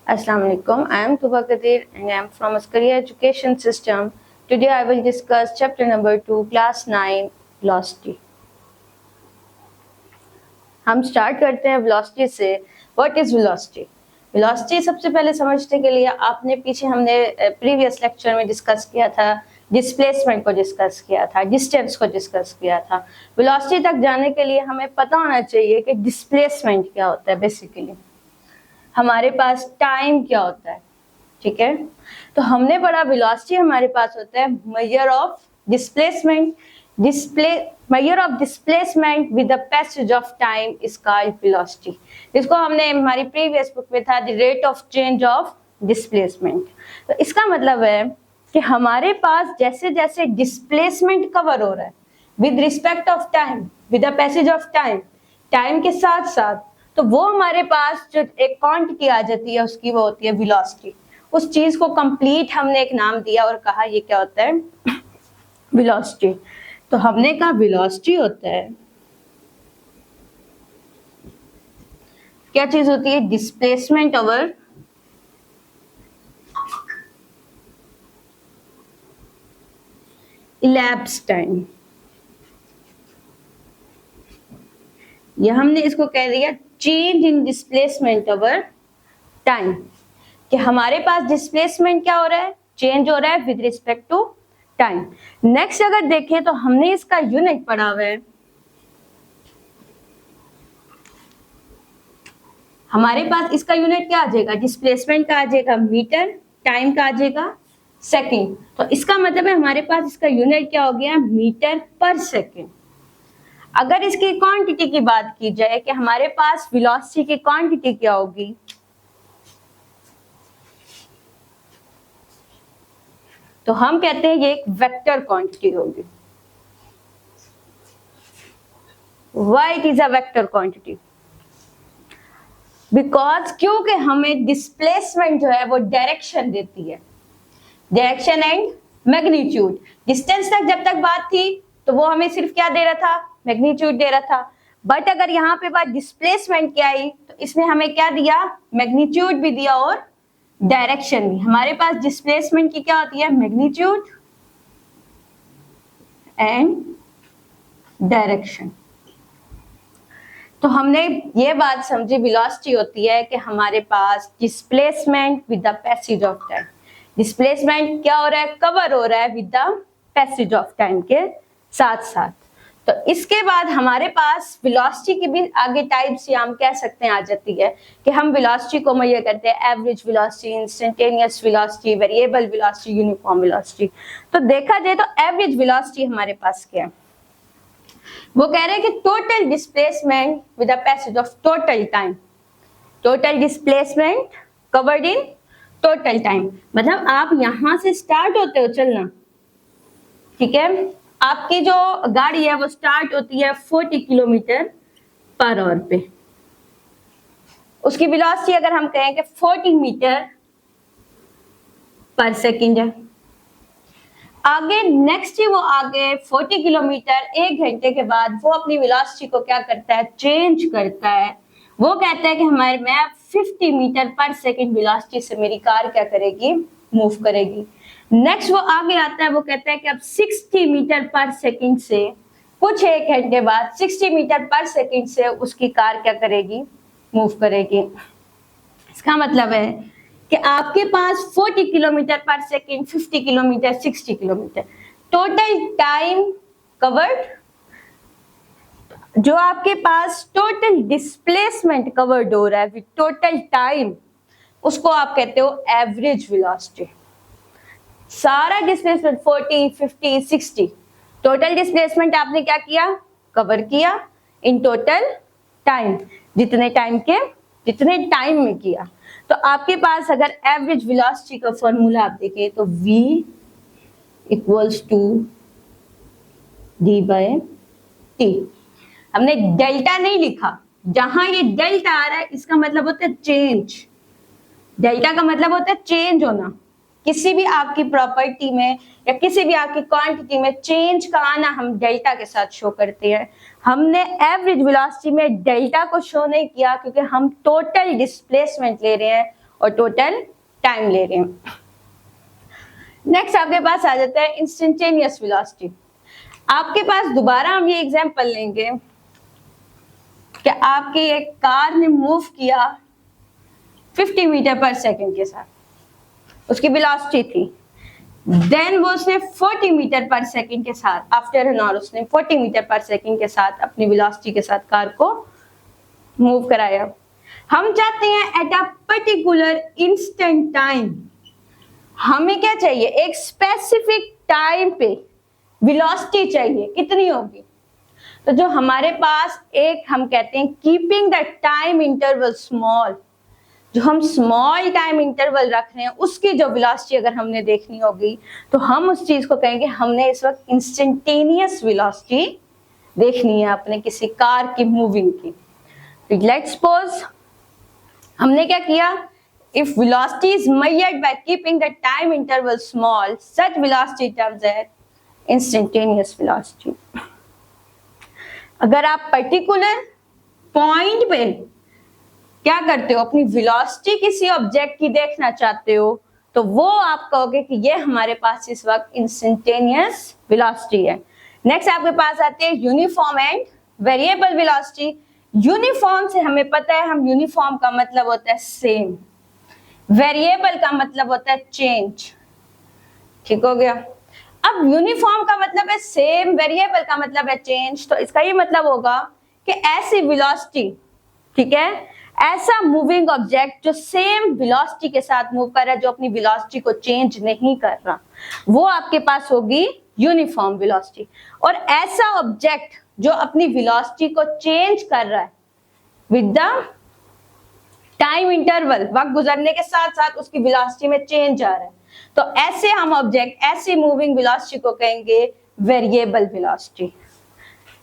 Assalamu alaikum. I am Tuba Kadir and I am from Askaria Education System. Today I will discuss chapter number 2, class 9, velocity. हम start करते हैं velocity से. What is velocity? Velocity सबसे पहले समझने के लिए आपने पीछे हमने प्रीवियस लेक्चर में डिस्कस किया था, डिस्प्लेसमेंट को डिस्कस किया था, डिस्टेंस को डिस्कस किया था. वेलोसिटी तक जाने के लिए हमें पता होना चाहिए कि डिस्प्लेसमेंट क्या होता है. बेसिकली हमारे पास टाइम क्या होता है. ठीक है, तो हमने पढ़ा वेलोसिटी हमारे पास होता है measure of displacement. Measure of displacement with the passage of time is called velocity. इसको हमने हमारी प्रीवियस बुक में था the rate of change of displacement. तो इसका मतलब है कि हमारे पास जैसे जैसे डिस्प्लेसमेंट कवर हो रहा है with respect of time, with the passage of time, time के साथ साथ, तो वो हमारे पास जो एक क्वांटिटी आ जाती है उसकी वो होती है वेलोसिटी. उस चीज को कंप्लीट हमने एक नाम दिया और कहा ये क्या होता है, वेलोसिटी. तो हमने कहा वेलोसिटी होता है, क्या चीज होती है, डिस्प्लेसमेंट ओवर इलैप्स टाइम. ये हमने इसको कह दिया change in displacement over time, कि हमारे पास डिस्प्लेसमेंट क्या हो रहा है, चेंज हो रहा है with respect to time. Next अगर देखें तो हमने इसका यूनिट पढ़ा हुआ है. हमारे पास इसका यूनिट क्या आ जाएगा, डिस्प्लेसमेंट का आ जाएगा मीटर, टाइम का आ जाएगा सेकंड. तो इसका मतलब है हमारे पास इसका यूनिट क्या हो गया, मीटर पर सेकंड. अगर इसकी क्वांटिटी की बात की जाए कि हमारे पास वेलोसिटी की क्वांटिटी क्या होगी, तो हम कहते हैं ये एक वेक्टर क्वांटिटी होगी. Why it is a vector quantity? Because क्योंकि हमें डिस्प्लेसमेंट जो है वो डायरेक्शन देती है, डायरेक्शन एंड मैग्नीट्यूड. डिस्टेंस तक जब तक बात थी तो वो हमें सिर्फ क्या दे रहा था, मैग्नीट्यूड दे रहा था. बट अगर यहाँ पे बात डिस्प्लेसमेंट की आई तो इसने हमें क्या दिया, मैग्नीट्यूड भी दिया और डायरेक्शन भी. हमारे पास डिस्प्लेसमेंट की क्या होती है, मैग्नीट्यूड एंड डायरेक्शन. तो हमने ये बात समझी, वेलोसिटी होती है कि हमारे पास displacement with the passage of time. Displacement क्या हो रहा है, कवर हो रहा है with the passage of time के साथ साथ. तो इसके बाद हमारे पास वेलोसिटी की भी आगे टाइप्स हम कह सकते हैं आ जाती है कि हम वेलोसिटी को मेजर करते हैं average velocity, instantaneous velocity, variable velocity, uniform velocity. तो देखा जाए तो एवरेज वेलोसिटी हमारे पास क्या है, वो कह रहे हैं कि total displacement with the passage of total time. Total displacement covered in total time. मतलब आप यहां से स्टार्ट होते हो चलना, ठीक है, आपकी जो गाड़ी है वो स्टार्ट होती है 40 किलोमीटर पर आवर पे. उसकी वेलोसिटी अगर हम कहें कि 40 मीटर पर सेकंड है. आगे नेक्स्ट ही वो आगे 40 किलोमीटर 1 घंटे के बाद वो अपनी वेलोसिटी को क्या करता है, चेंज करता है. वो कहता है कि हमारे में 50 मीटर पर सेकंड वेलोसिटी से मेरी कार क्या करेगी, मूव करेगी. नेक्स्ट वो आगे आता है, वो कहता है कि अब 60 मीटर पर सेकंड से कुछ 1 घंटे बाद 60 मीटर पर सेकंड से उसकी कार क्या करेगी, मूव करेगी. इसका मतलब है कि आपके पास 40 किलोमीटर पर second, 50 kilometre, 60 kilometre, total time covered, जो आपके पास टोटल डिस्प्लेसमेंट कवर्ड हो रहा है विद टोटल टाइम, उसको आप कहते हो एवरेज वेलोसिटी. सारा डिस्प्लेसमेंट 40, 50, 60, टोटल डिस्प्लेसमेंट आपने क्या किया, कवर किया इन टोटल टाइम, जितने टाइम में किया. तो आपके पास अगर एवरेज वेलोसिटी का फॉर्मूला आप देखें तो v equals to d by t. हमने डेल्टा नहीं लिखा, जहां ये डेल्टा आ रहा है इसका मतलब होता है चेंज. डेल्टा का मतलब होता है चेंज होना. किसी भी आपकी प्रॉपर्टी में या किसी भी आपकी क्वांटिटी में चेंज का आना हम डेल्टा के साथ शो करते हैं. हमने एवरेज वेलोसिटी में डेल्टा को शो नहीं किया क्योंकि हम टोटल डिस्प्लेसमेंट ले रहे हैं और टोटल टाइम ले रहे हैं। नेक्स्ट आपके पास आ जाता है इंस्टेंटेनियस वेलोसिटी। आपके पास दोबारा हम ये एग्जांपल लेंगे कि आपकी एक कार ने मूव किया 50 मीटर पर सेकंड के साथ, उसकी वेलोसिटी थी। देन वो उसने 40 मीटर पर सेकंड के साथ, आफ्टर एन आवर उसने 40 मीटर पर सेकंड के साथ अपनी वेलोसिटी के साथ कार को मूव कराया। हम चाहते हैं at a particular instant time, हमें क्या चाहिए, एक स्पेसिफिक टाइम पे वेलोसिटी चाहिए, कितनी होगी। तो जो हमारे पास एक हम कहते हैं keeping the time interval small, जो हम स्मॉल टाइम इंटरवल रख रहे हैं उसकी जो वेलोसिटी अगर हमने देखनी होगी तो हम उस चीज को कहेंगे हमने इस वक्त इंस्टेंटेनियस वेलोसिटी देखनी है अपने किसी कार की मूविंग की। लेट्स सपोज हमने क्या किया, if velocity is measured by keeping the time interval small, such velocity terms as instantaneous velocity. अगर आप पर्टिकुलर पॉइंट पे क्या करते हो, अपनी वेलोसिटी किसी ऑब्जेक्ट की देखना चाहते हो, तो वो आप कहोगे कि ये हमारे पास इस वक्त इंस्टेंटेनियस वेलोसिटी है। नेक्स्ट आपके पास आते हैं uniform and variable velocity. Uniform से हमें पता है, हम यूनिफॉर्म का मतलब होता है सेम, वेरिएबल का मतलब होता है चेंज, ठीक हो गया। अब यूनिफॉर्म का मतलब है सेम, वेरिएबल का मतलब है चेंज, तो इसका ये मतलब होगा कि ऐसी वेलोसिटी, ठीक है, ऐसा मूविंग ऑब्जेक्ट जो सेम वेलोसिटी के साथ मूव कर रहा है, जो अपनी वेलोसिटी को चेंज नहीं कर रहा, वो आपके पास होगी यूनिफॉर्म वेलोसिटी। और ऐसा ऑब्जेक्ट जो अपनी वेलोसिटी को चेंज कर रहा है विद द टाइम इंटरवल, वक्त गुजरने के साथ साथ उसकी वेलोसिटी में चेंज आ रहा है, तो ऐसे हम ऑब्जेक्ट, ऐसी मूविंग वेलोसिटी को कहेंगे वेरिएबल वेलोसिटी।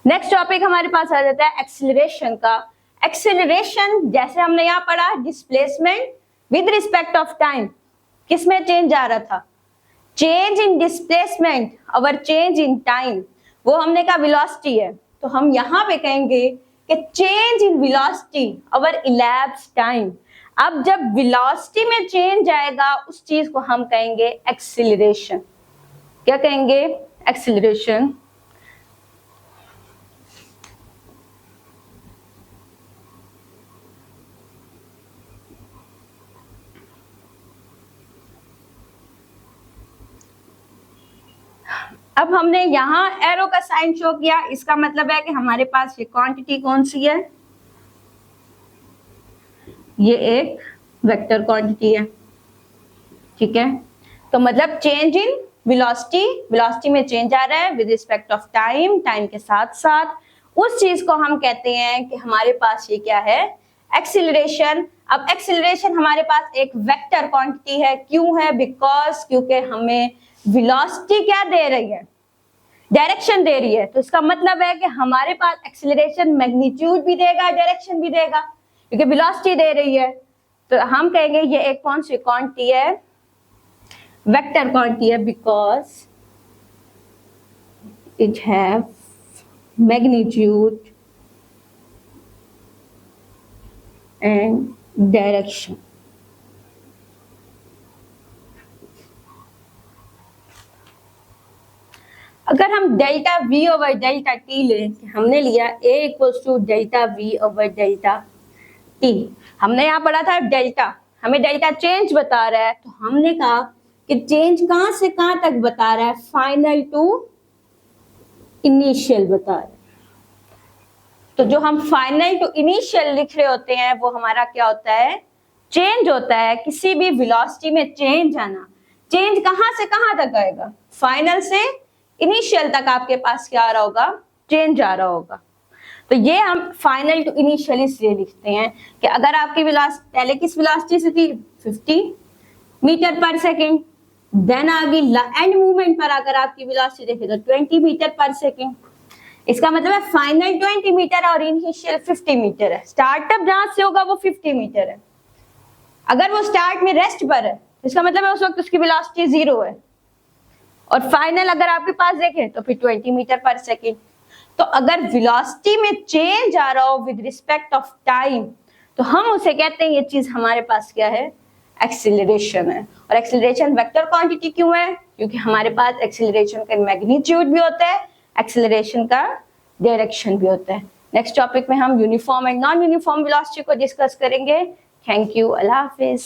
नेक्स्ट टॉपिक हमारे पास आ जाता है एक्सीलरेशन का। एक्सीलरेशन जैसे हमने यहाँ पढ़ा, displacement with respect of time, किसमें चेंज आ रहा था, चेंज इन डिस्प्लेसमेंट और चेंज इन टाइम, वो हमने कहा वेलोसिटी है, तो हम यहाँ पे कहेंगे कि चेंज इन वेलोसिटी और इलैप्स टाइम। अब जब वेलोसिटी में चेंज आएगा उस चीज को हम कहेंगे एक्सीलरेशन। क्या कहेंगे, एक्सीलरेशन। अब हमने यहाँ एरो का साइन शो किया, इसका मतलब है कि हमारे पास ये क्वांटिटी कौन सी है, ये एक वेक्टर क्वांटिटी है, ठीक है। तो मतलब चेंज इन वेलोसिटी, वेलोसिटी में चेंज आ रहा है with respect of time, time के साथ साथ, उस चीज को हम कहते हैं कि हमारे पास ये क्या है, एक्सीलरेशन। अब एक्सीलरेशन हमारे पास एक वेक्टर क्वांटिटी है, क्यों है, बिकॉज क्योंकि हमें वेलोसिटी क्या दे रही है, डायरेक्शन दे रही है, तो इसका मतलब है कि हमारे पास एक्सीलरेशन मैग्नीट्यूड भी देगा, डायरेक्शन भी देगा, क्योंकि वेलोसिटी दे रही है। तो हम कहेंगे ये एक कौन सी क्वांटिटी है, वेक्टर क्वांटिटी है, because it have magnitude and direction. अगर हम delta v over delta t लें, हमने लिया a equals to delta v over delta t, हमने यहाँ पढ़ा था डेल्टा, हमें डेल्टा चेंज बता रहा है, तो हमने कहा कि चेंज कहां से कहां तक बता रहा है, फाइनल टू इनिशियल बता रहा है। तो जो हम फाइनल टू इनिशियल लिख रहे होते हैं वो हमारा क्या होता है, चेंज होता है। किसी भी वेलोसिटी में चेंज आना, चेंज कहां से कहां तक आएगा, फाइनल से इनिशियल तक आपके पास क्या आ रहा होगा, चेंज आ रहा होगा। तो ये हम फाइनल टू इनिशियल इसलिए लिखते हैं कि अगर आपकी वेलोसिटी पहले किस वेलोसिटी से थी 50 मीटर पर सेकेंड, देन आगे एंड मूवमेंट पर अगर आपकी वेलोसिटी देखें तो 20 मीटर पर सेकेंड, इसका मतलब है फाइनल 20 मीटर और इनिशियल 50 मीटर है। स्टार्टअप जहां से होगा वो 50 मीटर है, अगर वो स्टार्ट में रेस्ट पर है इसका मतलब है उस वक्त उसकी वेलोसिटी 0 है, और फाइनल अगर आपके पास देखें तो फिर 20 मीटर पर सेकेंड। तो अगर वेलोसिटी में चेंज आ रहा हो विद रिस्पेक्ट ऑफ टाइम तो हम उसे कहते हैं ये चीज हमारे पास क्या है, एक्सीलरेशन है। और एक्सीलरेशन वेक्टर क्वांटिटी क्यों है? क्योंकि हमारे पास एक्सीलरेशन का मैग्नीट्यूड भी होता है, एक्सीलरेशन का डायरेक्शन भी होता है। नेक्स्ट टॉपिक में हम uniform and non uniform velocity को डिस्कस करेंगे। Thank you, Allah Hafiz.